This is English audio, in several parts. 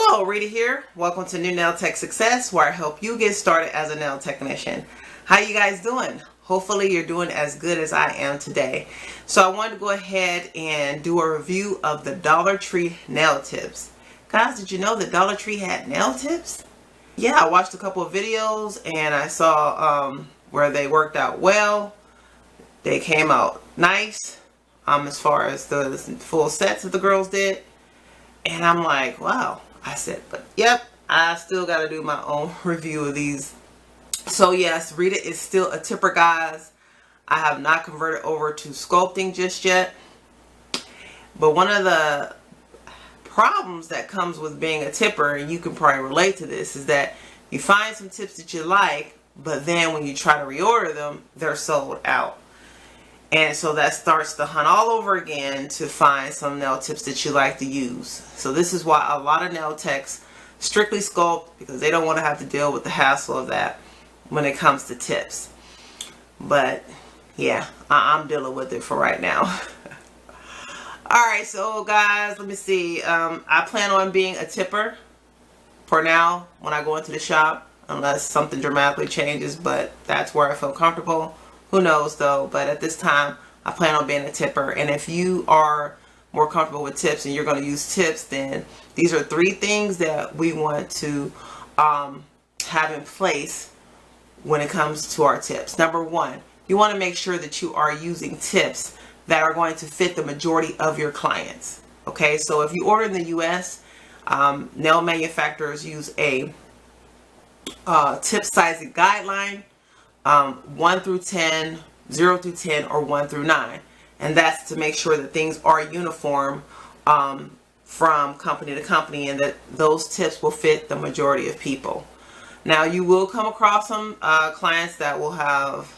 Hello, Rita here. Welcome to New Nail Tech Success, where I help you get started as a nail technician. How you guys doing? Hopefully you're doing as good as I am today. So I wanted to go ahead and do a review of the Dollar Tree nail tips. Guys, did you know that Dollar Tree had nail tips? Yeah, I watched a couple of videos and I saw where they worked out well. They came out nice as far as the full sets that the girls did. And I'm like, wow. I said, but yep, I still got to do my own review of these. So yes, Rita is still a tipper, guys. I have not converted over to sculpting just yet. But one of the problems that comes with being a tipper, and you can probably relate to this, is that you find some tips that you like, but then when you try to reorder them, they're sold out. And so that starts the hunt all over again to find some nail tips that you like to use. So this is why a lot of nail techs strictly sculpt, because they don't want to have to deal with the hassle of that when it comes to tips. But yeah, I'm dealing with it for right now. Alright, so guys, let me see. I plan on being a tipper for now when I go into the shop, unless something dramatically changes, but that's where I feel comfortable. Who knows though, but at this time I plan on being a tipper. And if you are more comfortable with tips and you're going to use tips, then these are 3 things that we want to have in place when it comes to our tips. Number 1, you want to make sure that you are using tips that are going to fit the majority of your clients. Okay, so if you order in the US, nail manufacturers use a tip sizing guideline. 1 through 10, 0 through 10, or 1 through 9. And that's to make sure that things are uniform from company to company, and that those tips will fit the majority of people. Now you will come across some clients that will have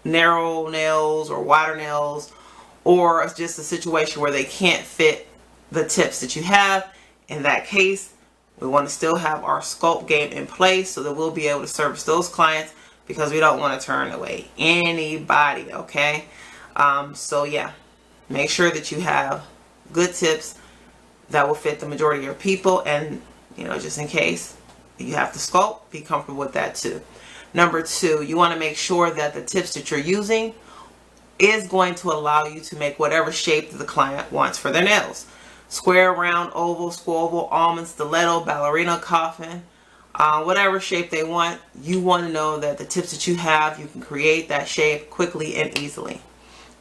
narrow nails or wider nails, or it's just a situation where they can't fit the tips that you have. In that case, we want to still have our sculpt game in place so that we'll be able to service those clients, because we don't want to turn away anybody, okay? So yeah, make sure that you have good tips that will fit the majority of your people, and just in case you have to sculpt, be comfortable with that too. Number 2, you want to make sure that the tips that you're using is going to allow you to make whatever shape that the client wants for their nails. Square, round, oval, squoval, almond, stiletto, ballerina, coffin. Whatever shape they want, you want to know that the tips that you have, you can create that shape quickly and easily.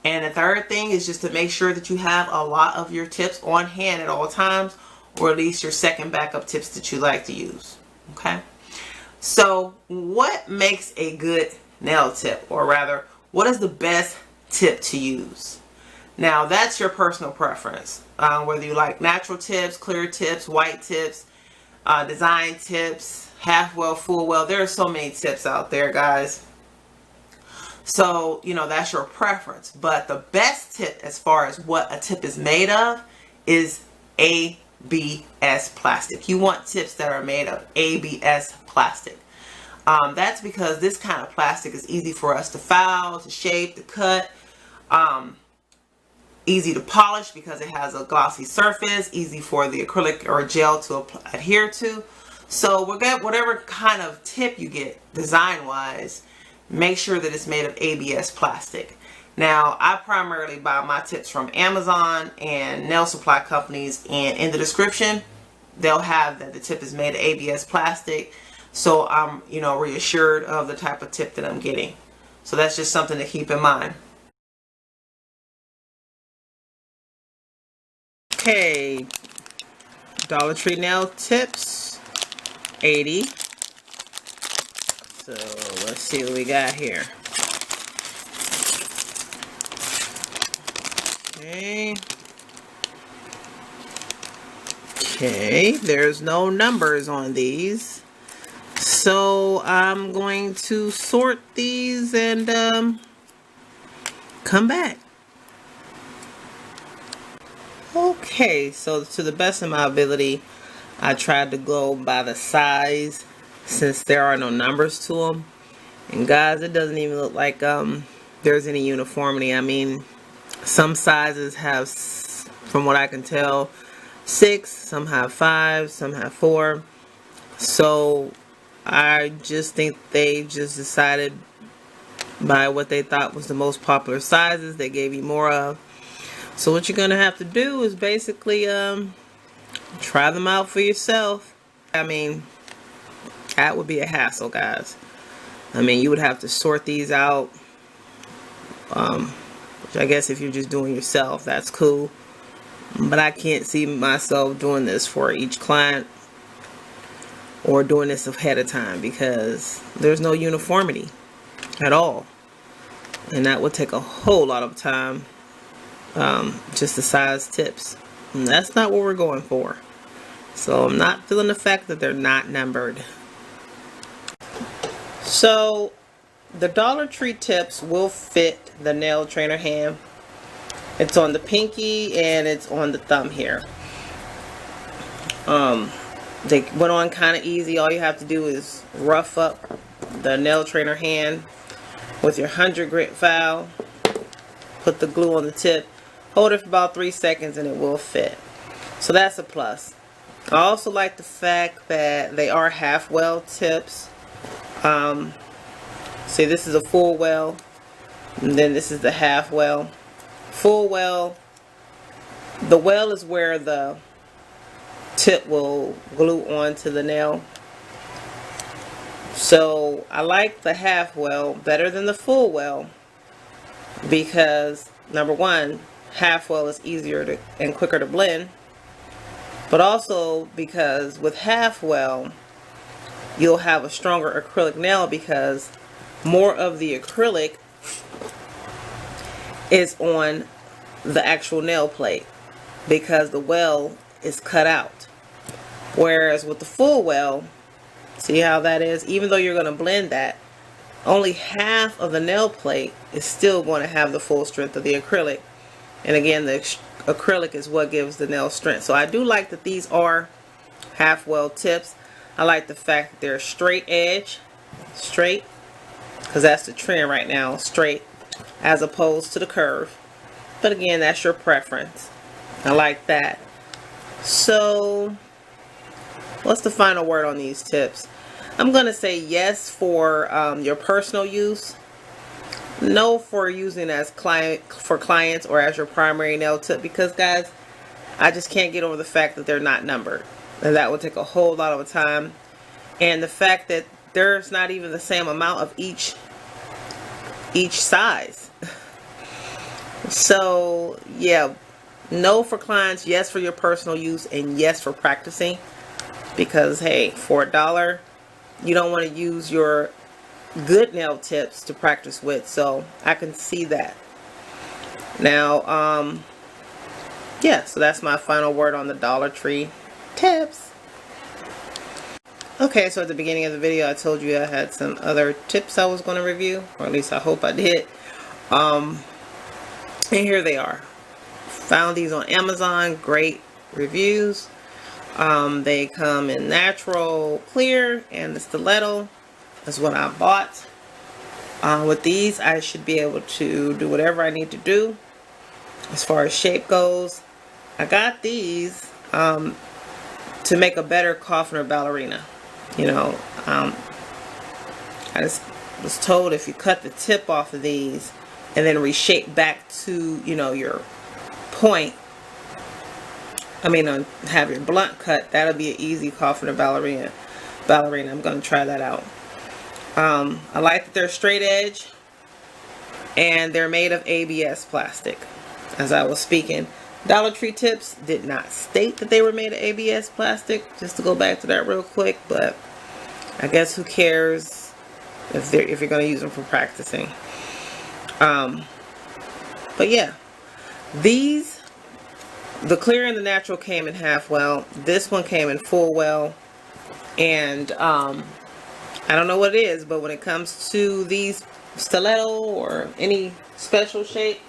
And the third thing is just to make sure that you have a lot of your tips on hand at all times, or at least your second backup tips that you like to use. Okay? So what makes a good nail tip, or rather, what is the best tip to use? Now that's your personal preference. Whether you like natural tips, clear tips, white tips, design tips, half well, full well. There are so many tips out there, guys. So that's your preference, but the best tip as far as what a tip is made of is ABS plastic. You want tips that are made of ABS plastic. That's because this kind of plastic is easy for us to file, to shape, to cut, easy to polish because it has a glossy surface, easy for the acrylic or gel to adhere to. So we'll get whatever kind of tip you get design wise, make sure that it's made of ABS plastic. Now I primarily buy my tips from Amazon and nail supply companies, and in the description they'll have that the tip is made of ABS plastic, so I'm reassured of the type of tip that I'm getting. So that's just something to keep in mind. Okay, Dollar Tree nail tips, 80. So let's see what we got here. Okay, there's no numbers on these, so I'm going to sort these and come back. Okay, so to the best of my ability, I tried to go by the size since there are no numbers to them. And guys, it doesn't even look like there's any uniformity. I mean, some sizes have, from what I can tell, 6, some have 5, some have 4. So I just think they just decided by what they thought was the most popular sizes, they gave you more of. So what you're gonna have to do is basically try them out for yourself. I mean, that would be a hassle, guys. I mean, you would have to sort these out, which I guess if you're just doing yourself, that's cool. But I can't see myself doing this for each client or doing this ahead of time, because there's no uniformity at all, and that would take a whole lot of time, just the size tips, and that's not what we're going for. So I'm not feeling the fact that they're not numbered. So the Dollar Tree tips will fit the nail trainer hand. It's on the pinky and it's on the thumb here. They went on kind of easy. All you have to do is rough up the nail trainer hand with your 100 grit file. Put the glue on the tip. Hold it for about 3 seconds and it will fit. So that's a plus. I also like the fact that they are half well tips. See, this is a full well, and then this is the half well. Full well, the well is where the tip will glue onto the nail. So I like the half well better than the full well, because number one, half well is easier to and quicker to blend, but also because with half well you'll have a stronger acrylic nail, because more of the acrylic is on the actual nail plate, because the well is cut out. Whereas with the full well, see how that is? Even though you're going to blend that, only half of the nail plate is still going to have the full strength of the acrylic. And again, the acrylic is what gives the nail strength. So I do like that these are half well tips. I like the fact that they're straight edge, straight, because that's the trend right now, straight, as opposed to the curve. But again, that's your preference. I like that. So what's the final word on these tips? I'm going to say yes for your personal use. No for using as clients or as your primary nail tip, because guys, I just can't get over the fact that they're not numbered. And that would take a whole lot of time. And the fact that there's not even the same amount of each size. So yeah, no for clients, yes for your personal use, and yes for practicing. Because hey, for $1, you don't want to use your good nail tips to practice with. So I can see that. Now, yeah, so that's my final word on the Dollar Tree tips. Okay, so at the beginning of the video I told you I had some other tips I was going to review, or at least I hope I did. And here they are. Found these on Amazon, great reviews. They come in natural, clear, and the stiletto is what I bought. With these I should be able to do whatever I need to do as far as shape goes. I got these to make a better coffin or ballerina. You know, I just was told if you cut the tip off of these and then reshape back to, you know, your point, have your blunt cut, that'll be an easy coffin or ballerina. I'm going to try that out. I like that they're straight edge and they're made of ABS plastic. As I was speaking, Dollar Tree tips did not state that they were made of ABS plastic, just to go back to that real quick, but I guess who cares if you're going to use them for practicing. But yeah, these, the clear and the natural came in half well. This one came in full well, and I don't know what it is, but when it comes to these stiletto or any special shape,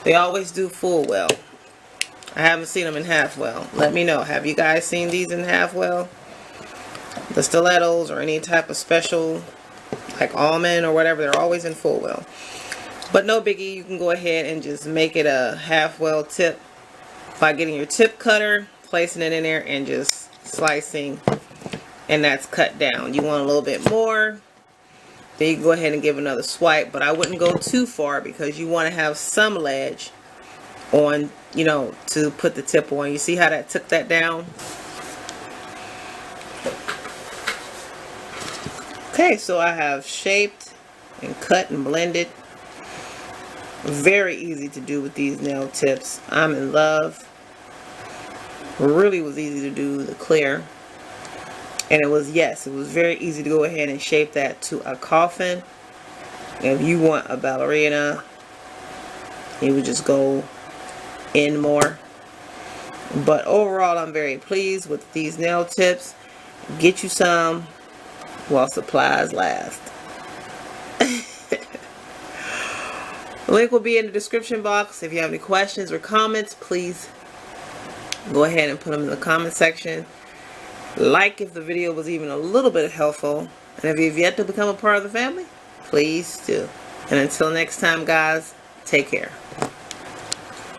they always do full well. I haven't seen them in half well. Let me know. Have you guys seen these in half well? The stilettos or any type of special, like almond or whatever, they're always in full well. But no biggie, you can go ahead and just make it a half well tip by getting your tip cutter, placing it in there and just slicing, and that's cut down. You want a little bit more, then you can go ahead and give another swipe, but I wouldn't go too far because you want to have some ledge on, you know, to put the tip on. You see how that took that down? Okay, so I have shaped and cut and blended. Very easy to do with these nail tips. I'm in love. Really was easy to do the clear. And it was very easy to go ahead and shape that to a coffin. If you want a ballerina, you would just go in more. But overall, I'm very pleased with these nail tips. Get you some while supplies last. The link will be in the description box. If you have any questions or comments, please go ahead and put them in the comment section. Like if the video was even a little bit helpful. And if you've yet to become a part of the family, please do. And until next time, guys, take care.